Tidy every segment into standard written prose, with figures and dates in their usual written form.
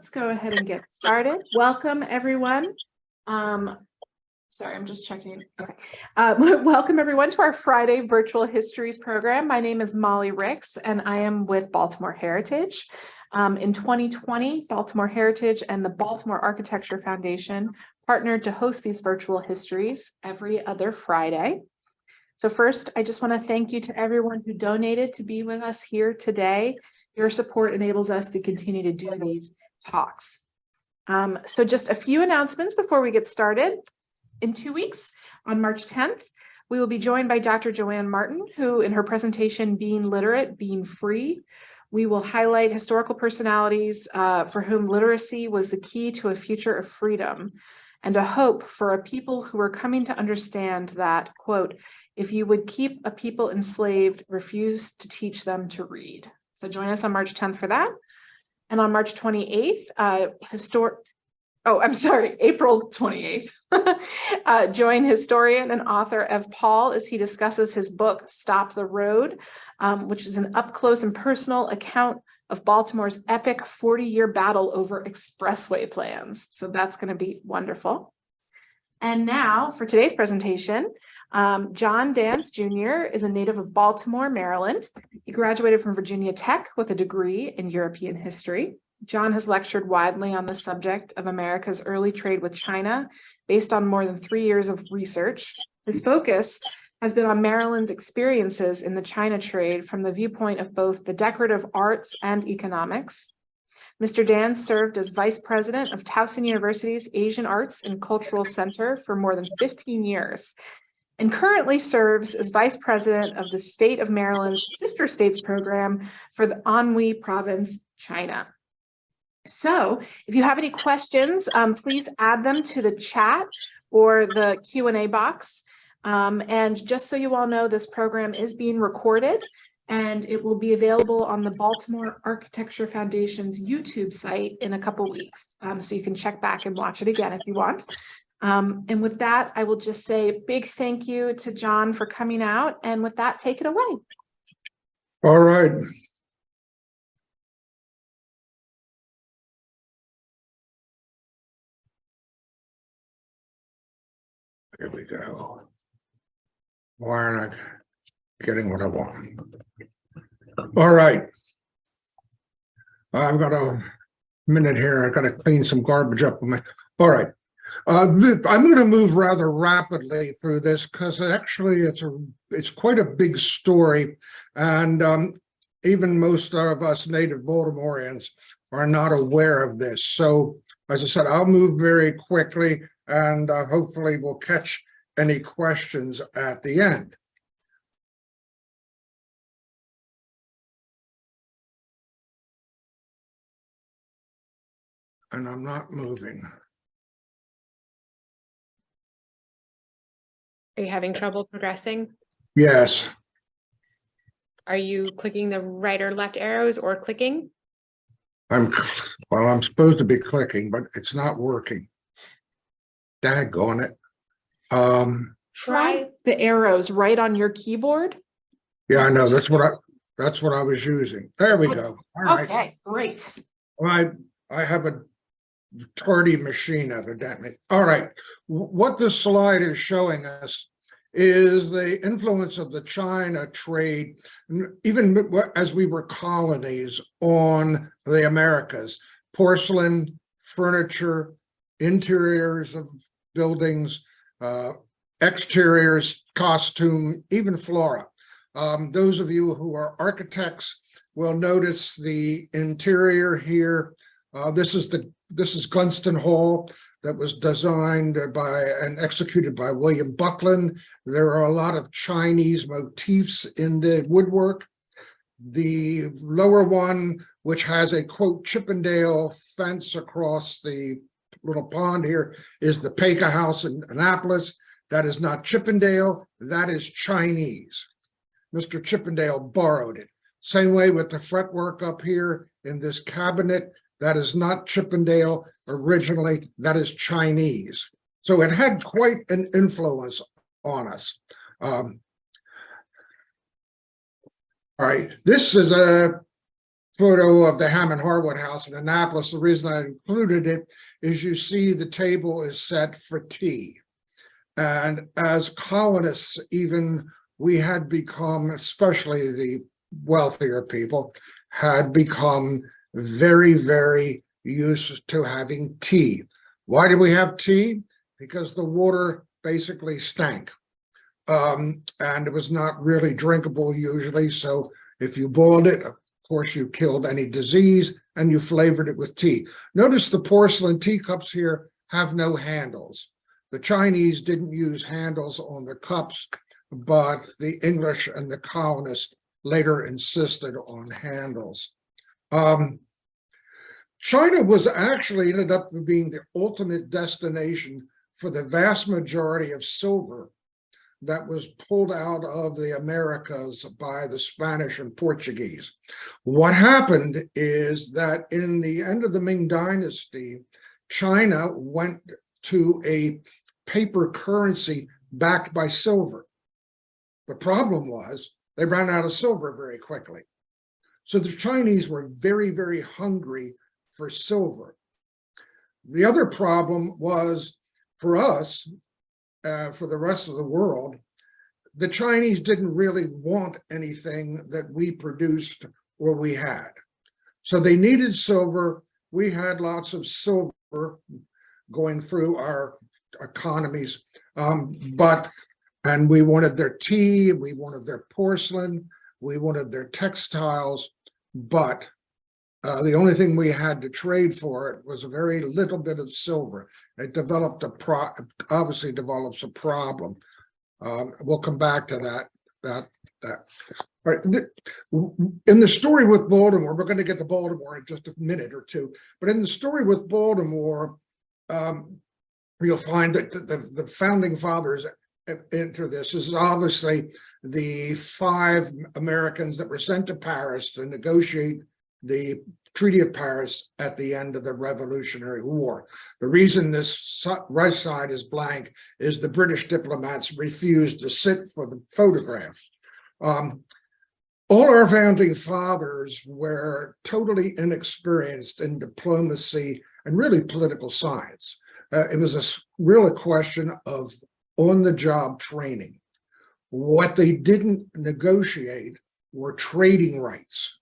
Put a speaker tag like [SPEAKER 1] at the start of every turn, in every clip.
[SPEAKER 1] Let's go ahead and get started. Welcome, everyone. Sorry, I'm just checking. Okay. Welcome, everyone, to our Friday Virtual Histories program. My name is Molly Ricks, and I am with Baltimore Heritage. In 2020, Baltimore Heritage and the Baltimore Architecture Foundation partnered to host these virtual histories every other Friday. So first, I just want to thank you to everyone who donated to be with us here today. Your support enables us to continue to do these talks. So just a few announcements before we get started. In 2 weeks, on March 10th, we will be joined by Dr. Joanne Martin, who in her presentation, Being Literate, Being Free, we will highlight historical personalities for whom literacy was the key to a future of freedom and a hope for a people who are coming to understand that, quote, if you would keep a people enslaved, refuse to teach them to read. So join us on March 10th for that. And on March 28th, April 28th, join historian and author Ev Paul as he discusses his book, Stop the Road, which is an up-close and personal account of Baltimore's epic 40-year battle over expressway plans. So that's going to be wonderful. And now for today's presentation, John Danz Jr. is a native of Baltimore, Maryland. He graduated from Virginia Tech with a degree in European history. John has lectured widely on the subject of America's early trade with China, based on more than 3 years of research. His focus has been on Maryland's experiences in the China trade from the viewpoint of both the decorative arts and economics. Mr. Danz served as vice president of Towson University's Asian Arts and Cultural Center for more than 15 years, and currently serves as vice president of the State of Maryland's Sister States program for the Anhui Province, China. So if you have any questions, please add them to the chat or the Q&A box. And just so you all know, this program is being recorded and it will be available on the Baltimore Architecture Foundation's YouTube site in a couple weeks. So you can check back and watch it again if you want. And with that, I will just say a big thank you to John for coming out. And with that, take it away.
[SPEAKER 2] All right. Here we go. Why am I getting what I want? All right. I've got a minute here. I've got to clean some garbage up. All right. I'm going to move rather rapidly through this because actually it's quite a big story, and even most of us native Baltimoreans are not aware of this. So, as I said, I'll move very quickly, and hopefully we'll catch any questions at the end. And I'm not moving.
[SPEAKER 3] Are you having trouble progressing?
[SPEAKER 2] Yes.
[SPEAKER 3] Are you clicking the right or left arrows or clicking?
[SPEAKER 2] I'm supposed to be clicking, but it's not working. Daggone it.
[SPEAKER 1] Try the arrows right on your keyboard.
[SPEAKER 2] Yeah, I know. That's what I was using. There we go. All right.
[SPEAKER 1] Okay, great.
[SPEAKER 2] I have a tardy machine, evidently. All right. What this slide is showing us is the influence of the China trade, even as we were colonies, on the Americas. Porcelain, furniture, interiors of buildings, exteriors, costume, even flora. Those of you who are architects will notice the interior here. This is Gunston Hall, that was designed by and executed by William Buckland. There are a lot of Chinese motifs in the woodwork. The lower one, which has a quote Chippendale fence across the little pond here, is the Paca House in Annapolis. That is not Chippendale, that is Chinese. Mr. Chippendale borrowed it. Same way with the fretwork up here in this cabinet. That is not Chippendale originally, that is Chinese. So it had quite an influence on us. All right, this is a photo of the Hammond Harwood House in Annapolis. The reason I included it is you see the table is set for tea. And as colonists, even we had become, especially the wealthier people, had become very, very used to having tea. Why did we have tea? Because the water basically stank. And it was not really drinkable usually. So if you boiled it, of course, you killed any disease and you flavored it with tea. Notice the porcelain teacups here have no handles. The Chinese didn't use handles on their cups, but the English and the colonists later insisted on handles. China was actually ended up being the ultimate destination for the vast majority of silver that was pulled out of the Americas by the Spanish and Portuguese. What happened is that in the end of the Ming Dynasty, China went to a paper currency backed by silver. The problem was they ran out of silver very quickly. So the Chinese were very, very hungry for silver. The other problem was for us, for the rest of the world, the Chinese didn't really want anything that we produced or we had. So they needed silver. We had lots of silver going through our economies, and we wanted their tea, we wanted their porcelain, we wanted their textiles, but the only thing we had to trade for it was a very little bit of silver. It developed obviously develops a problem. We'll come back to that. All right. In the story with Baltimore, we're going to get to Baltimore in just a minute or two, but in the story with Baltimore, you'll find that the founding fathers enter this. This is obviously the 5 Americans that were sent to Paris to negotiate the Treaty of Paris at the end of the Revolutionary War. The reason this right side is blank is the British diplomats refused to sit for the photograph. All our founding fathers were totally inexperienced in diplomacy and really political science. It was really a question of on-the-job training. What they didn't negotiate were trading rights.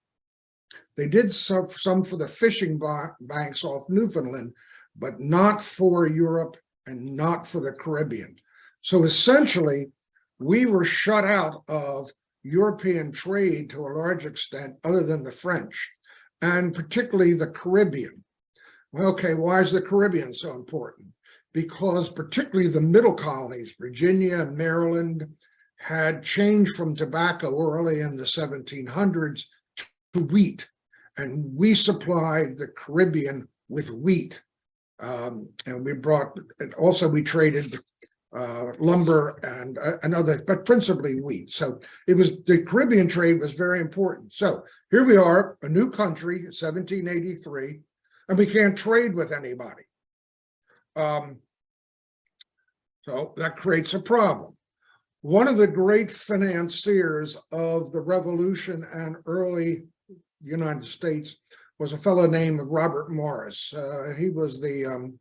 [SPEAKER 2] They did some for the fishing banks off Newfoundland, but not for Europe and not for the Caribbean. So essentially, we were shut out of European trade to a large extent, other than the French, and particularly the Caribbean. Well, okay, why is the Caribbean so important? Because particularly the middle colonies, Virginia and Maryland, had changed from tobacco early in the 1700s to wheat. And we supplied the Caribbean with wheat. And we brought, and also we traded lumber and other, but principally wheat. So it was, the Caribbean trade was very important. So here we are, a new country, 1783, and we can't trade with anybody. So that creates a problem. One of the great financiers of the Revolution and early United States was a fellow named Robert Morris. He was the,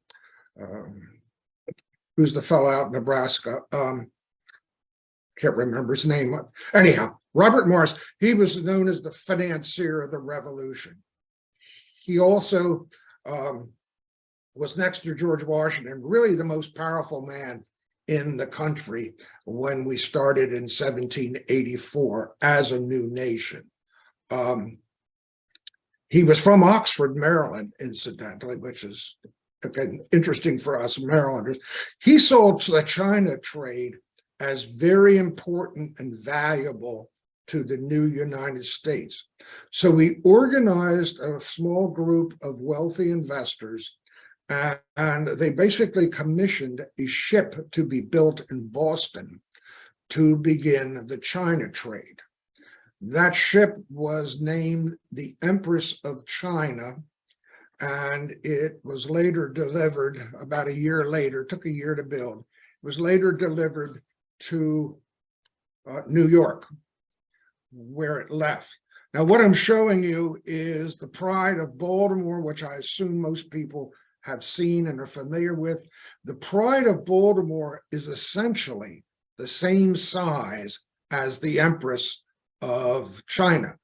[SPEAKER 2] who's the fellow out in Nebraska? Can't remember his name. Anyhow, Robert Morris, he was known as the financier of the Revolution. He also was next to George Washington, really the most powerful man in the country when we started in 1784 as a new nation. He was from Oxford, Maryland, incidentally, which is, again, interesting for us Marylanders. He saw the China trade as very important and valuable to the new United States. So we organized a small group of wealthy investors, and they basically commissioned a ship to be built in Boston to begin the China trade. That ship was named the Empress of China, and it was later delivered about a year later, took a year to build. It was later delivered to New York, where it left. Now, what I'm showing you is the Pride of Baltimore, which I assume most people have seen and are familiar with. The Pride of Baltimore is essentially the same size as the Empress of China.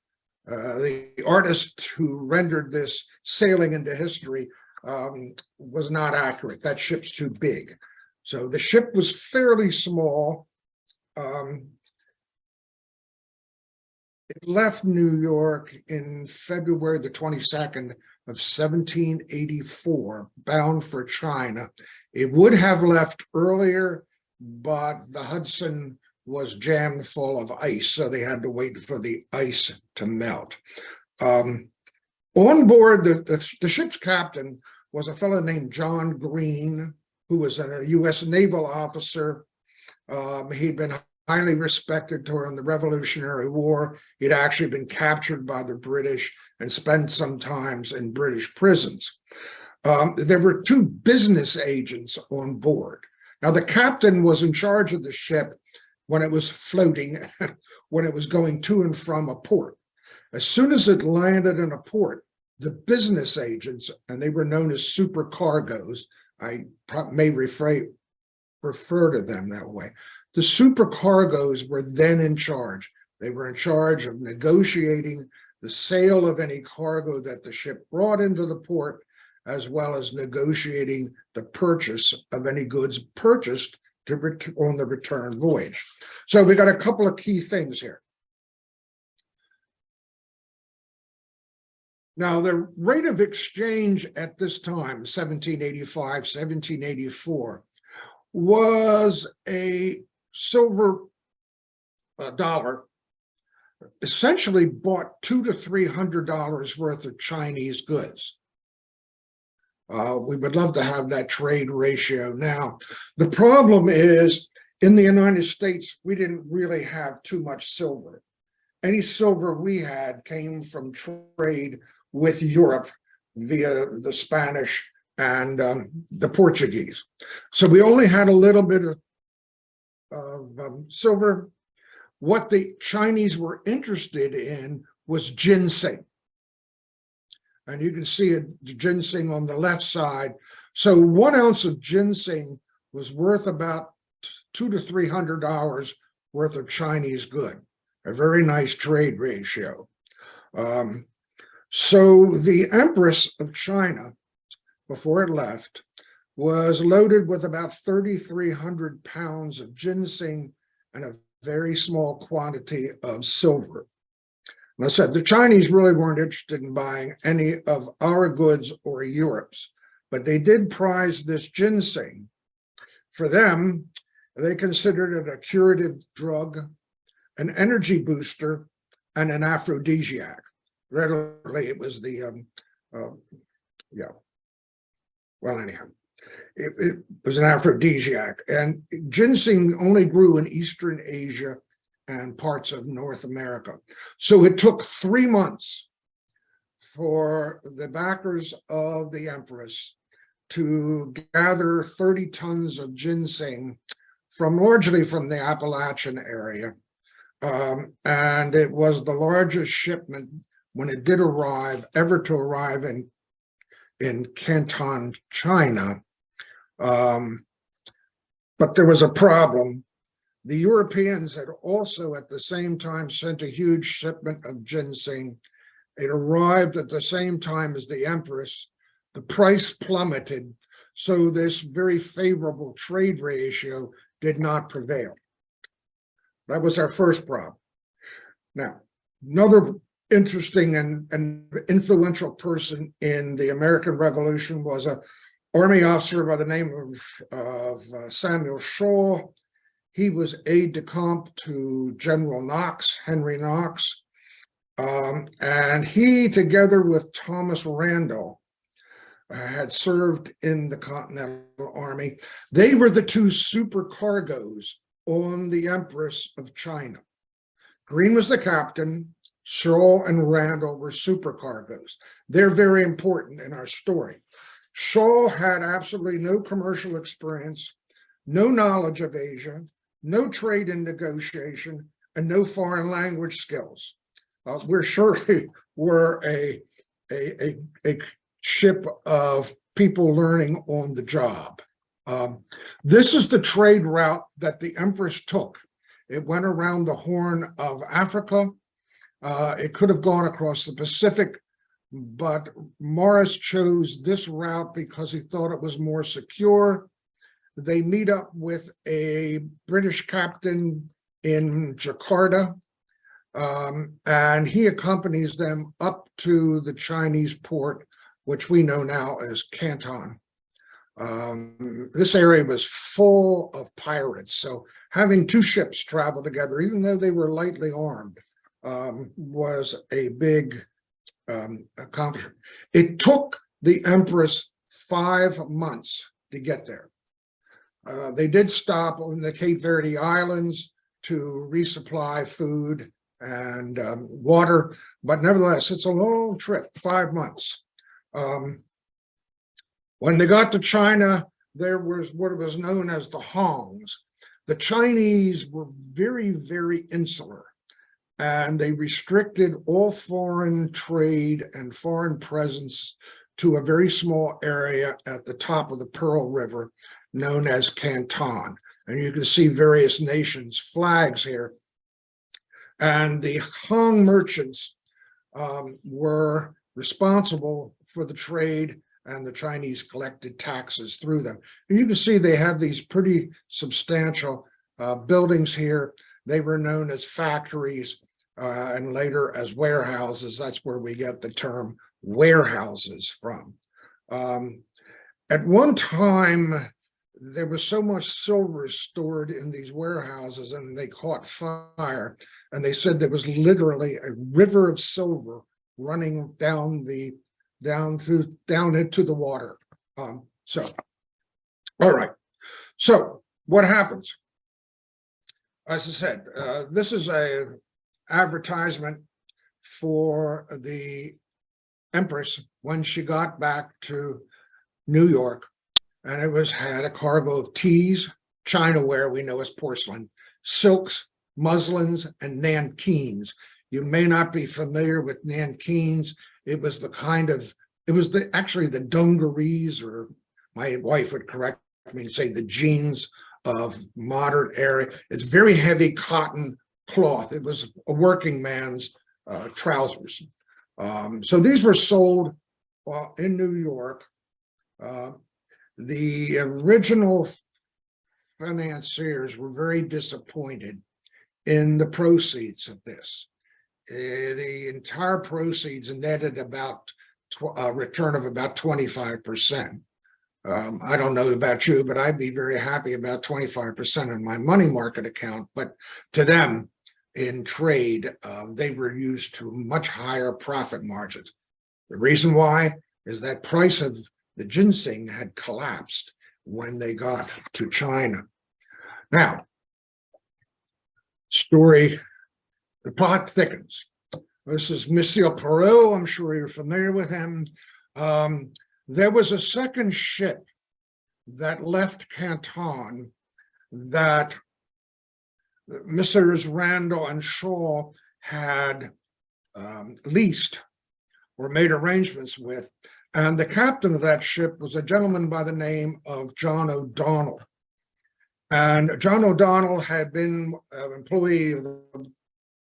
[SPEAKER 2] The artist who rendered this sailing into history was not accurate. That ship's too big. So the ship was fairly small. It left New York in February the 22nd of 1784, bound for China. It would have left earlier, but the Hudson was jammed full of ice, so they had to wait for the ice to melt. On board, the ship's captain was a fellow named John Green, who was a U.S. naval officer. He'd been highly respected during the Revolutionary War. He'd actually been captured by the British and spent some time in British prisons. There were 2 business agents on board. Now, the captain was in charge of the ship when it was floating, when it was going to and from a port. As soon as it landed in a port, the business agents, and they were known as supercargoes, I may refer to them that way. The supercargoes were then in charge. They were in charge of negotiating the sale of any cargo that the ship brought into the port, as well as negotiating the purchase of any goods purchased on the return voyage. So we got a couple of key things here. Now, the rate of exchange at this time, 1785, 1784, was a silver dollar essentially bought $200 to $300 worth of Chinese goods. We would love to have that trade ratio now. The problem is, in the United States, we didn't really have too much silver. Any silver we had came from trade with Europe via the Spanish and the Portuguese. So we only had a little bit of silver. What the Chinese were interested in was ginseng. And you can see it, ginseng on the left side. So 1 ounce of ginseng was worth about $200 to $300 worth of Chinese good. A very nice trade ratio. So the Empress of China, before it left, was loaded with about 3,300 pounds of ginseng and a very small quantity of silver. And I said, the Chinese really weren't interested in buying any of our goods or Europe's, but they did prize this ginseng. For them, they considered it a curative drug, an energy booster, and an aphrodisiac. Literally, it was the, it was an aphrodisiac. And ginseng only grew in Eastern Asia and parts of North America. So it took 3 months for the backers of the Empress to gather 30 tons of ginseng largely from the Appalachian area. And it was the largest shipment, when it did arrive, ever to arrive in Canton, China. But there was a problem. The Europeans had also at the same time sent a huge shipment of ginseng. It arrived at the same time as the Empress. The price plummeted, so this very favorable trade ratio did not prevail. That was our first problem. Now, another interesting and influential person in the American Revolution was an army officer by the name of Samuel Shaw. He was aide-de-camp to General Knox, Henry Knox, and he, together with Thomas Randall, had served in the Continental Army. They were the 2 supercargoes on the Empress of China. Green was the captain. Shaw and Randall were supercargoes. They're very important in our story. Shaw had absolutely no commercial experience, no knowledge of Asia, no trade and negotiation, and no foreign language skills. we're surely were a ship of people learning on the job. This is the trade route that the Empress took. It went around the Horn of Africa. It could have gone across the Pacific, but Morris chose this route because he thought it was more secure. They meet up with a British captain in Jakarta, and he accompanies them up to the Chinese port, which we know now as Canton. This area was full of pirates, so having two ships travel together, even though they were lightly armed, was a big accomplishment. It took the Empress 5 months to get there. They did stop on the Cape Verde Islands to resupply food and water, but nevertheless, it's a long trip, 5 months. When they got to China, there was what was known as the Hongs. The Chinese were very, very insular, and they restricted all foreign trade and foreign presence to a very small area at the top of the Pearl River known as Canton. And you can see various nations' flags here. And the Hong merchants were responsible for the trade, and the Chinese collected taxes through them. And you can see they have these pretty substantial buildings here. They were known as factories and later as warehouses. That's where we get the term warehouses from. At one time, there was so much silver stored in these warehouses, and they caught fire. And they said there was literally a river of silver running down into the water. All right. So what happens? As I said, this is a advertisement for the Empress when she got back to New York, and it had a cargo of teas, Chinaware we know as porcelain, silks, muslins, and nankeens. You may not be familiar with nankeens. It was actually the dungarees, or my wife would correct me and say the jeans of modern era. It's very heavy cotton cloth. It was a working man's trousers. So these were sold in New York. The original financiers were very disappointed in the proceeds of this. The entire proceeds netted about a return of about 25%. I don't know about you, but I'd be very happy about 25% in my money market account. But to them, in trade, they were used to much higher profit margins. The reason why is that price of the ginseng had collapsed when they got to China. Now, the plot thickens. This is Monsieur Perrault. I'm sure you're familiar with him. There was a second ship that left Canton that Messrs. Randall and Shaw had leased or made arrangements with. And the captain of that ship was a gentleman by the name of John O'Donnell. And John O'Donnell had been an employee of the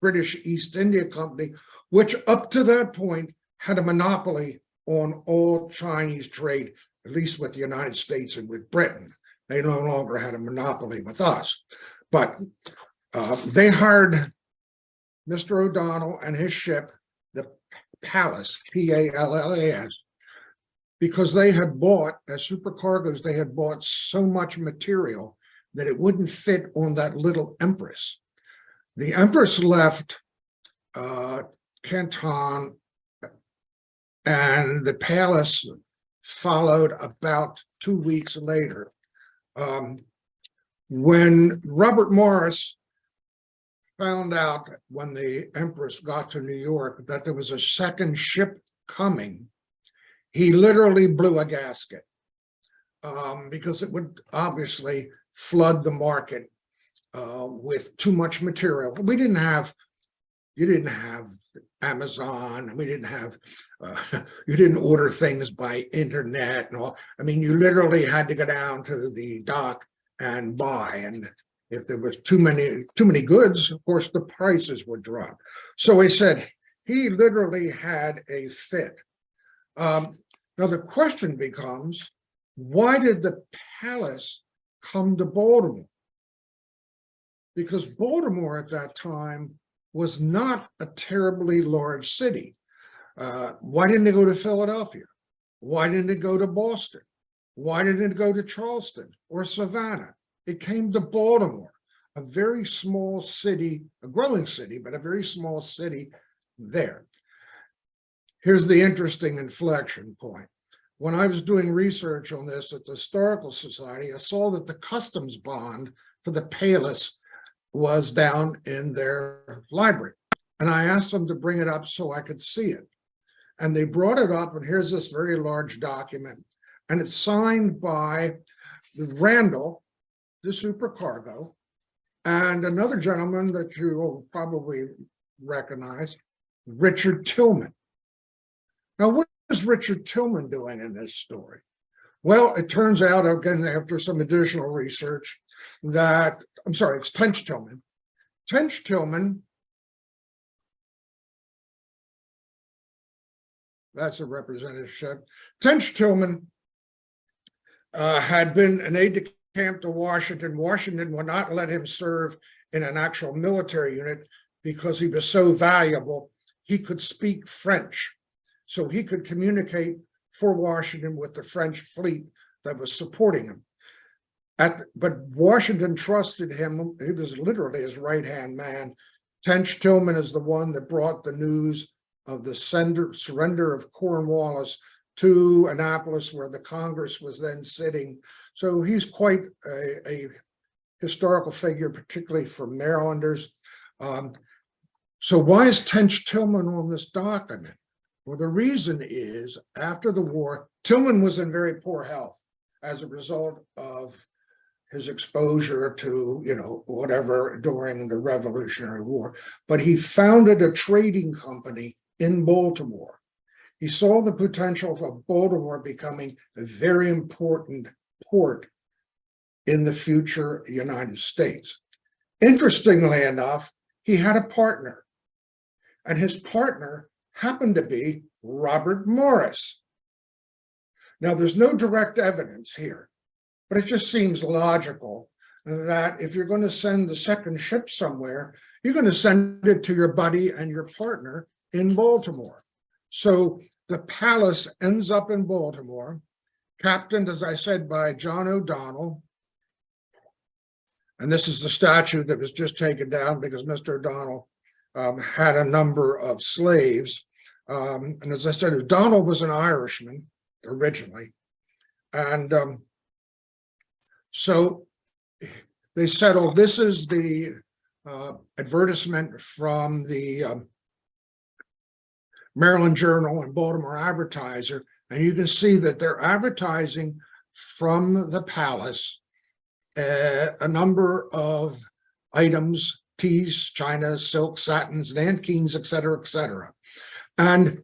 [SPEAKER 2] British East India Company, which up to that point had a monopoly on all Chinese trade, at least with the United States and with Britain. They no longer had a monopoly with us. But they hired Mr. O'Donnell and his ship, the Pallas, P-A-L-L-A-S, because they had bought, as supercargoes, they had bought so much material that it wouldn't fit on that little Empress. The Empress left Canton, and the Pallas followed about 2 weeks later. When Robert Morris found out when the Empress got to New York that there was a second ship coming, he literally blew a gasket because it would obviously flood the market with too much material. You didn't have Amazon. We didn't have, you didn't order things by internet and all. I mean, you literally had to go down to the dock and buy. And if there was too many goods, of course, the prices would drop. So he said he literally had a fit. Now the question becomes, why did the palace come to Baltimore? Because Baltimore at that time was not a terribly large city. Why didn't it go to Philadelphia? Why didn't it go to Boston? Why didn't it go to Charleston or Savannah? It came to Baltimore, a very small city, a growing city, but a very small city there. Here's the interesting inflection point. When I was doing research on this at the Historical Society, I saw that the customs bond for the palace was down in their library. And I asked them to bring it up so I could see it. And they brought it up, and here's this very large document. And it's signed by Randall, the supercargo, and another gentleman that you will probably recognize, Richard Tillman. Now, what is Richard Tillman doing in this story? Well, it turns out, again, after some additional research, that, I'm sorry, it's Tench Tillman. Tench Tillman, that's a representative. Tench Tillman had been an aide-de-camp to Washington. Washington would not let him serve in an actual military unit because he was so valuable. He could speak French, so he could communicate for Washington with the French fleet that was supporting him. But Washington trusted him. He was literally his right-hand man. Tench Tillman is the one that brought the news of the surrender of Cornwallis to Annapolis, where the Congress was then sitting. So he's quite a historical figure, particularly for Marylanders. So why is Tench Tillman on this document? Well, the reason is, after the war, Tillman was in very poor health as a result of his exposure to, whatever during the Revolutionary War. But he founded a trading company in Baltimore. He saw the potential of Baltimore becoming a very important port in the future United States. Interestingly enough, he had a partner, and his partner happened to be Robert Morris. Now, there's no direct evidence here, but it just seems logical that if you're going to send the second ship somewhere, you're going to send it to your buddy and your partner in Baltimore. So the palace ends up in Baltimore, captained, as I said, by John O'Donnell. And this is the statue that was just taken down because Mr. O'Donnell had a number of slaves. And as I said, O'Donnell was an Irishman originally. And so they settled. This is the advertisement from the Maryland Journal and Baltimore Advertiser. And you can see that they're advertising from the palace a number of items, teas, china, silk, satins, nankeens, et cetera, and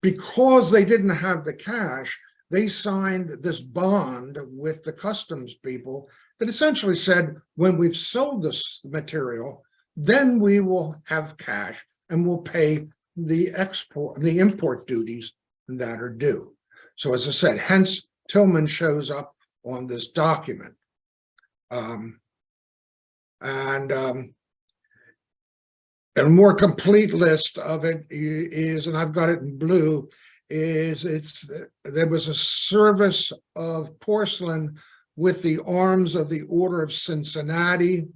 [SPEAKER 2] because they didn't have the cash, they signed this bond with the customs people that essentially said, when we've sold this material, then we will have cash and we'll pay the import duties that are due. So as I said, hence Tillman shows up on this document. A more complete list of it is, and I've got it in blue, there was a service of porcelain with the arms of the Order of Cincinnati.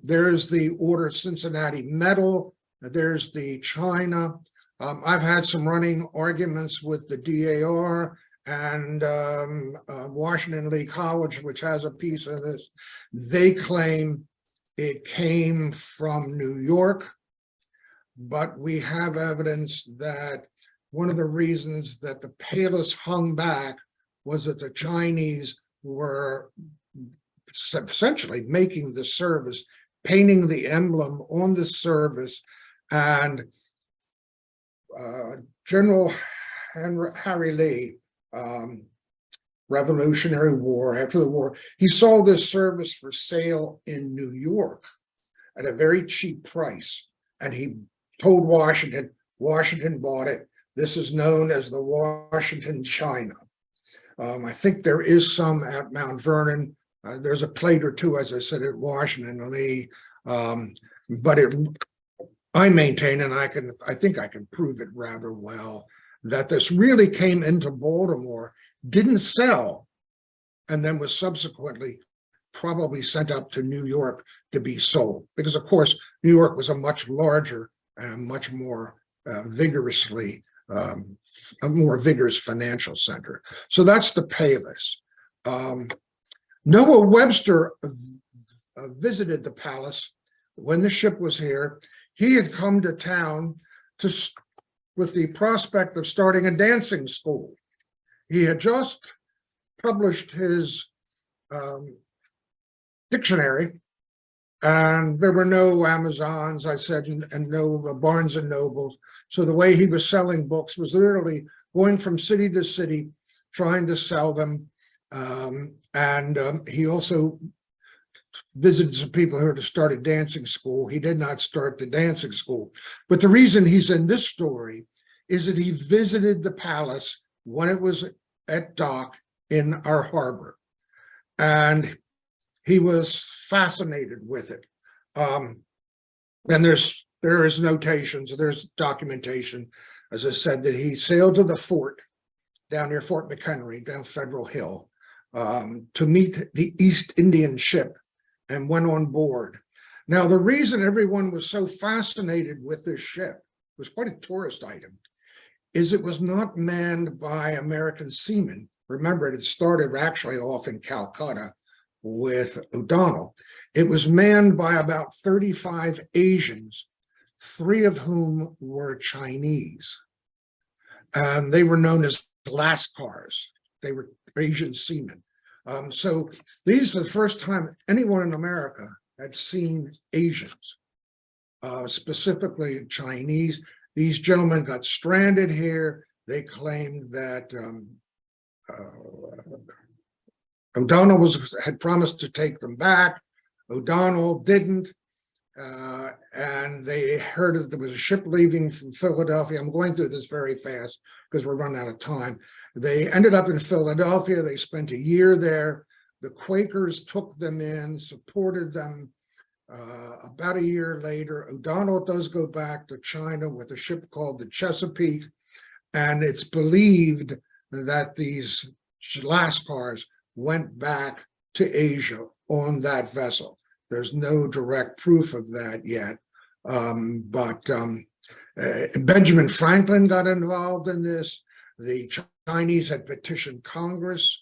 [SPEAKER 2] There's the Order of Cincinnati medal. There's the china. I've had some running arguments with the DAR and Washington Lee College, which has a piece of this. They claim it came from New York, but we have evidence that one of the reasons that the palace hung back was that the Chinese were essentially making the service, painting the emblem on the service, and General Harry Lee, Revolutionary War, after the war, he saw this service for sale in New York at a very cheap price. And he told Washington, Washington bought it. This is known as the Washington China. I think there is some at Mount Vernon. There's a plate or two, as I said, at Washington Lee. But I maintain, and I think I can prove it rather well, that this really came into Baltimore, didn't sell, and then was subsequently probably sent up to New York to be sold. Because of course, New York was a much larger and much more a more vigorous financial center. So that's the Pavis. Noah Webster visited the palace when the ship was here. He had come to town with the prospect of starting a dancing school. He had just published his dictionary, and there were no Amazons, I said, and no Barnes and Nobles. So the way he was selling books was literally going from city to city, trying to sell them. He also visited some people who had started a dancing school. He did not start the dancing school. But the reason he's in this story is that he visited the palace when it was at dock in our harbor. And he was fascinated with it. And there is notations, there's documentation, as I said, that he sailed to the fort down near Fort McHenry, down Federal Hill, to meet the East Indian ship and went on board. Now, the reason everyone was so fascinated with this ship, it was quite a tourist item, is it was not manned by American seamen. Remember, it had started actually off in Calcutta with O'Donnell. It was manned by about 35 Asians, 3 of whom were Chinese. And they were known as Lascars. They were Asian seamen. So these are the first time anyone in America had seen Asians, specifically Chinese. These gentlemen got stranded here. They claimed that O'Donnell had promised to take them back. O'Donnell didn't. And they heard that there was a ship leaving from Philadelphia. I'm going through this very fast because we're running out of time. They ended up in Philadelphia. They spent a year there. The Quakers took them in, supported them. About a year later, O'Donnell does go back to China with a ship called the Chesapeake. And it's believed that these Lascars went back to Asia on that vessel. There's no direct proof of that yet, but Benjamin Franklin got involved in this. The Chinese had petitioned Congress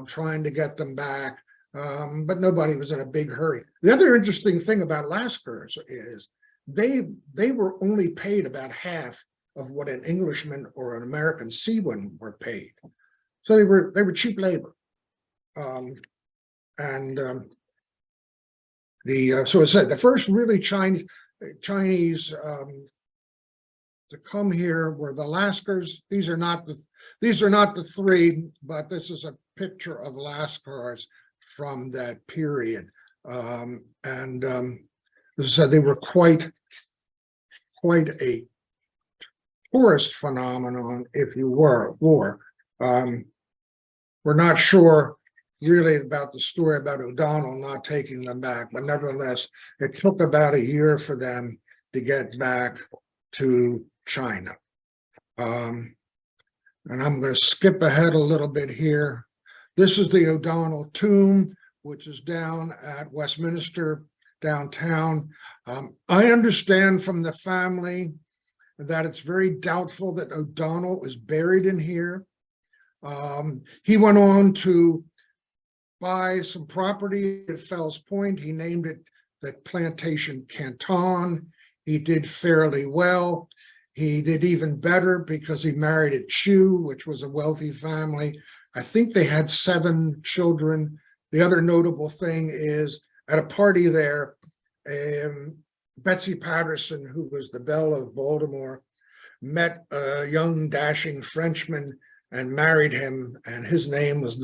[SPEAKER 2] trying to get them back, but nobody was in a big hurry. The other interesting thing about Lascars is they were only paid about half of what an Englishman or an American seaman were paid. So they were cheap labor. So as I said, the first really Chinese to come here were the Lascars. These are not the 3, but this is a picture of Lascars from that period. As I said, they were quite a tourist phenomenon, if you were. We're not sure really about the story about O'Donnell not taking them back, but nevertheless, it took about a year for them to get back to China. And I'm going to skip ahead a little bit here. This is the O'Donnell tomb, which is down at Westminster, downtown. I understand from the family that it's very doubtful that O'Donnell is buried in here. He went on to buy some property at Fells Point. He named it the Plantation Canton. He did fairly well. He did even better because he married a Chew, which was a wealthy family. I think they had 7 children. The other notable thing is at a party there, Betsy Patterson, who was the belle of Baltimore, met a young dashing Frenchman and married him, and his name was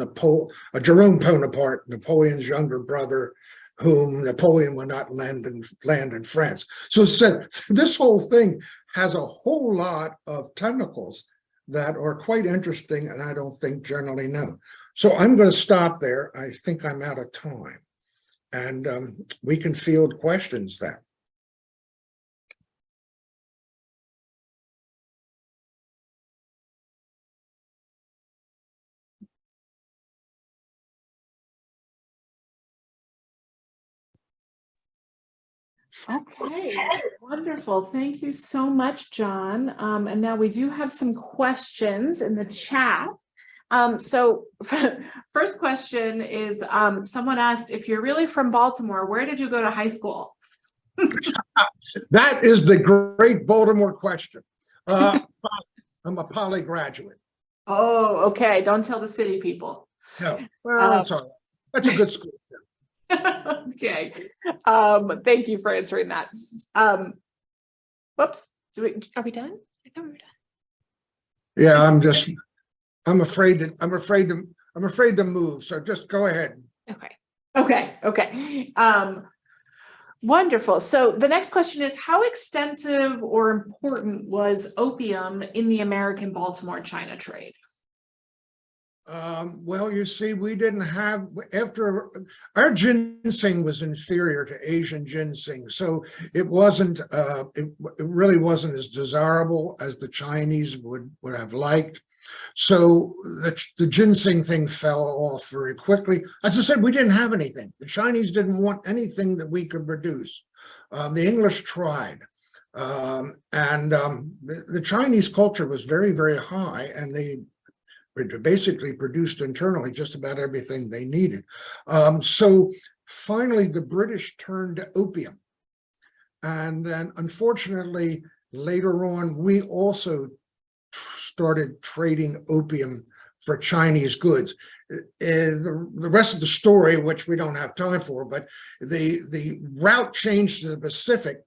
[SPEAKER 2] Jerome Bonaparte, Napoleon's younger brother, whom Napoleon would not land in France. So said this whole thing has a whole lot of tentacles that are quite interesting, and I don't think generally known. So I'm going to stop there. I think I'm out of time, and we can field questions then.
[SPEAKER 1] Okay, wonderful. Thank you so much, John. And now we do have some questions in the chat. So first question is, someone asked, if you're really from Baltimore, where did you go to high school?
[SPEAKER 2] That is the great Baltimore question. I'm a Poly graduate.
[SPEAKER 1] Oh, okay. Don't tell the city people.
[SPEAKER 2] No, well, that's all right. That's a good school.
[SPEAKER 1] Okay. Thank you for answering that. Whoops. Are we done? I thought we were done.
[SPEAKER 2] Yeah, I'm afraid to move. So just go ahead.
[SPEAKER 1] Okay. Wonderful. So the next question is, how extensive or important was opium in the American Baltimore China trade?
[SPEAKER 2] Well, you see, we didn't have, after our ginseng was inferior to Asian ginseng, so it wasn't, it really wasn't as desirable as the Chinese would have liked. So the ginseng thing fell off very quickly. As I said, we didn't have anything. The Chinese didn't want anything that we could produce. The English tried. The Chinese culture was very, very high, and they basically produced internally just about everything they needed. So finally, the British turned to opium. And then, unfortunately, later on, we also started trading opium for Chinese goods. The rest of the story, which we don't have time for, but the route changed to the Pacific,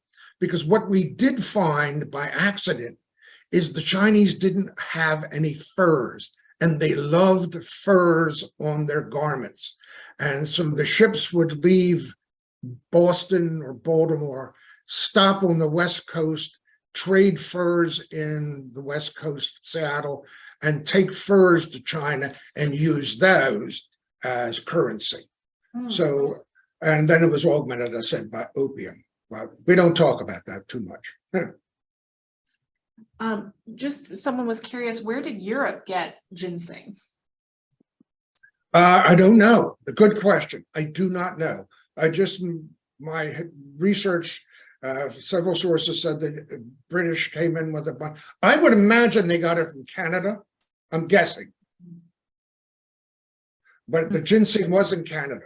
[SPEAKER 2] because what we did find by accident is the Chinese didn't have any furs, and they loved furs on their garments. And so the ships would leave Boston or Baltimore, stop on the West Coast, trade furs in the West Coast, Seattle, and take furs to China and use those as currency. So, and then it was augmented, as I said, by opium. But we don't talk about that too much.
[SPEAKER 1] Just someone was curious, where did Europe get ginseng?
[SPEAKER 2] I don't know. A good question. I do not know. My research, several sources said that the British came in with a bunch. I would imagine they got it from Canada. I'm guessing. But the ginseng was in Canada.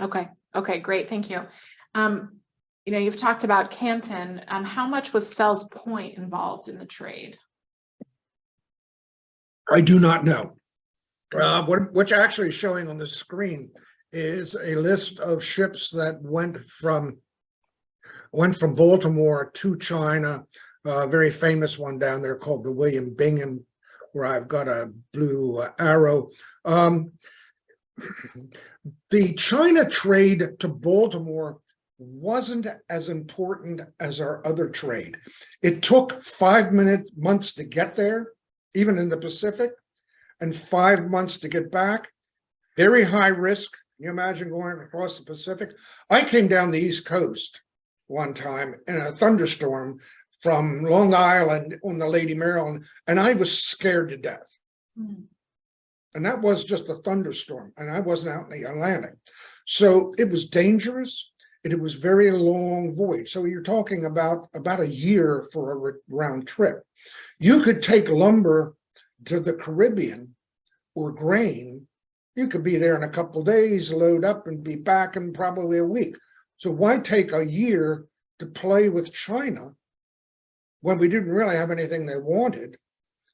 [SPEAKER 1] Okay, great. Thank you. You've talked about Canton. How much was Fells Point involved in the trade?
[SPEAKER 2] I do not know. What's actually showing on the screen is a list of ships that went from Baltimore to China. A very famous one down there called the William Bingham, where I've got a blue arrow. The China trade to Baltimore wasn't as important as our other trade. It took 5 months to get there, even in the Pacific, and 5 months to get back. Very high risk. Can you imagine going across the Pacific? I came down the East Coast one time in a thunderstorm from Long Island on the Lady Maryland, and I was scared to death. And that was just a thunderstorm, and I wasn't out in the Atlantic. So it was dangerous, and it was very long voyage. So you're talking about a year for a round trip. You could take lumber to the Caribbean or grain. You could be there in a couple of days, load up, and be back in probably a week. So why take a year to play with China when we didn't really have anything they wanted,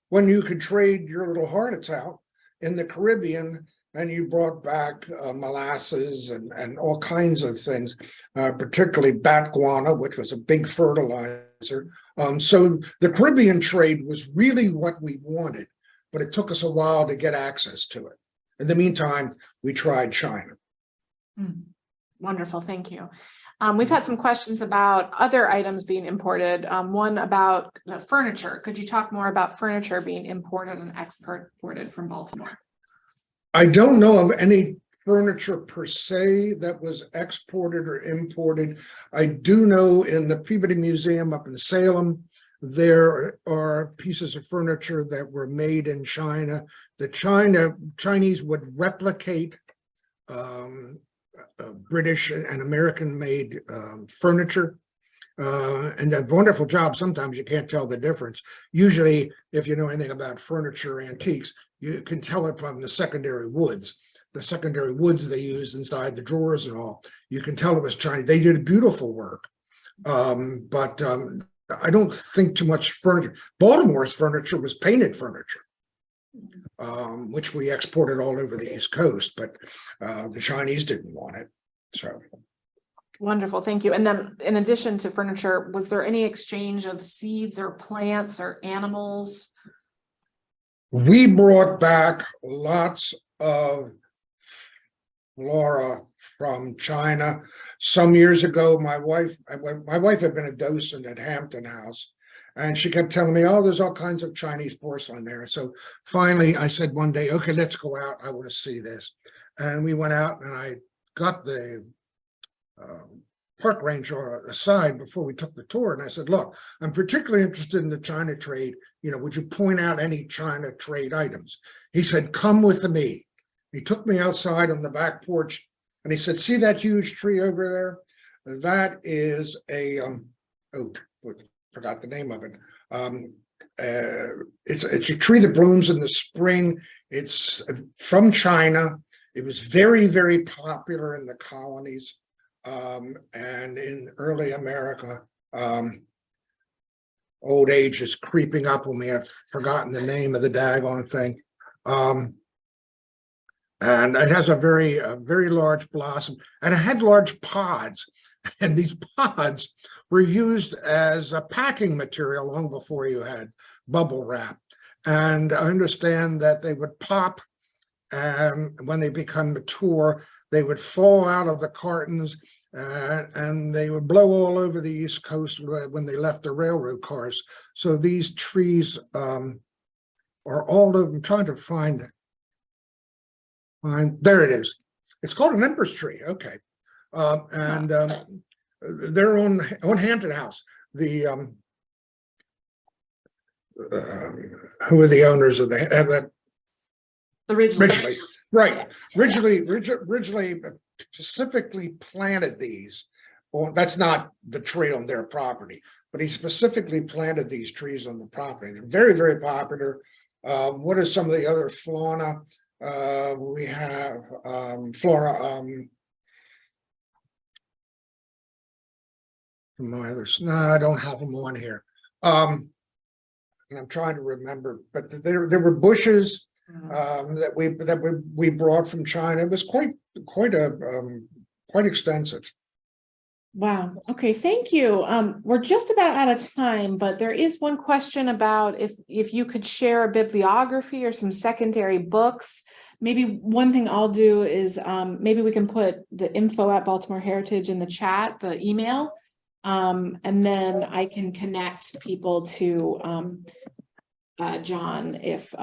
[SPEAKER 2] when you could trade your little hearts out in the Caribbean and you brought back molasses and all kinds of things, particularly bat guano, which was a big fertilizer. So the Caribbean trade was really what we wanted, but it took us a while to get access to it. In the meantime, we tried China.
[SPEAKER 1] Wonderful, thank you. We've had some questions about other items being imported. One about the furniture. Could you talk more about furniture being imported and exported from Baltimore?
[SPEAKER 2] I don't know of any furniture per se that was exported or imported. I do know in the Peabody Museum up in Salem, there are pieces of furniture that were made in China. The Chinese would replicate British and American made furniture, and a wonderful job. Sometimes you can't tell the difference. Usually, if you know anything about furniture antiques, you can tell it from the secondary woods. The secondary woods they used inside the drawers and all, you can tell it was Chinese. They did beautiful work, but I don't think too much furniture. Baltimore's furniture was painted furniture, which we exported all over the East Coast, but the Chinese didn't want it. So
[SPEAKER 1] wonderful, thank you. And then in addition to furniture, was there any exchange of seeds or plants or animals?
[SPEAKER 2] we brought back lots of flora from China. Some years ago, my wife had been a docent at Hampton House, and she kept telling me, oh, there's all kinds of Chinese porcelain there. So finally, I said one day, okay, let's go out. I want to see this. And we went out, and I got the park ranger aside before we took the tour. And I said, look, I'm particularly interested in the China trade. You know, would you point out any China trade items? He said, come with me. He took me outside on the back porch, and he said, see that huge tree over there? That is a, forgot the name of it. It's a tree that blooms in the spring. It's from China. It was very, very popular in the colonies and in early America. Old age is creeping up on me. I've forgotten the name of the daggone thing. And it has a very large blossom, and it had large pods. And these pods were used as a packing material long before you had bubble wrap. And I understand that they would pop, and when they become mature, they would fall out of the cartons, and they would blow all over the East Coast when they left the railroad cars. So these trees are all over. I'm trying to find it. There it is. It's called an empress tree. Okay. They're on Hampton House. The who are the owners of that? Ridgely, right? Ridgely specifically planted these. Well, that's not the tree on their property, but he specifically planted these trees on the property. They're very, very popular. What are some of the other fauna? We have flora. My others, no, I don't have them on here. And I'm trying to remember, but there were bushes that we brought from China. It was quite extensive.
[SPEAKER 1] Wow. Okay. Thank you. We're just about out of time, but there is one question about if you could share a bibliography or some secondary books. Maybe one thing I'll do is maybe we can put the info at Baltimore Heritage in the chat, the email, and then I can connect people to John if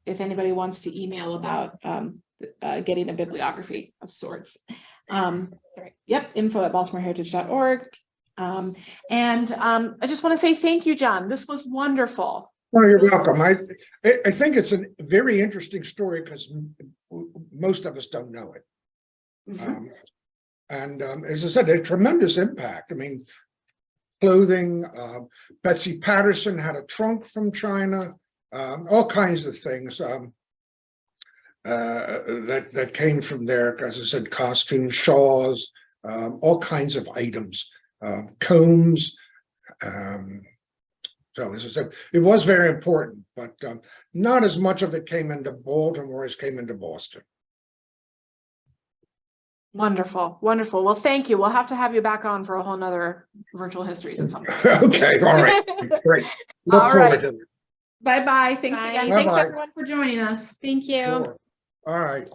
[SPEAKER 1] anybody wants to email about getting a bibliography of sorts. Yep, info at baltimoreheritage.org. And I just want to say thank you, John. This was wonderful.
[SPEAKER 2] Well, you're welcome. I think it's a very interesting story because most of us don't know it. Mm-hmm. As I said, a tremendous impact. I mean, clothing. Betsy Patterson had a trunk from China. All kinds of things that came from there. As I said, costumes, shawls, all kinds of items, combs. So as I said, it was very important, but not as much of it came into Baltimore as came into Boston.
[SPEAKER 1] Wonderful, wonderful. Well, thank you. We'll have to have you back on for a whole nother virtual histories at some point.
[SPEAKER 2] Okay, all right, great. Look
[SPEAKER 1] All
[SPEAKER 2] forward
[SPEAKER 1] right.
[SPEAKER 2] to it.
[SPEAKER 1] Bye-bye. Thanks
[SPEAKER 3] Bye.
[SPEAKER 1] again. Thanks
[SPEAKER 2] Bye-bye.
[SPEAKER 1] everyone for joining us.
[SPEAKER 3] Thank you.
[SPEAKER 2] Sure. All right.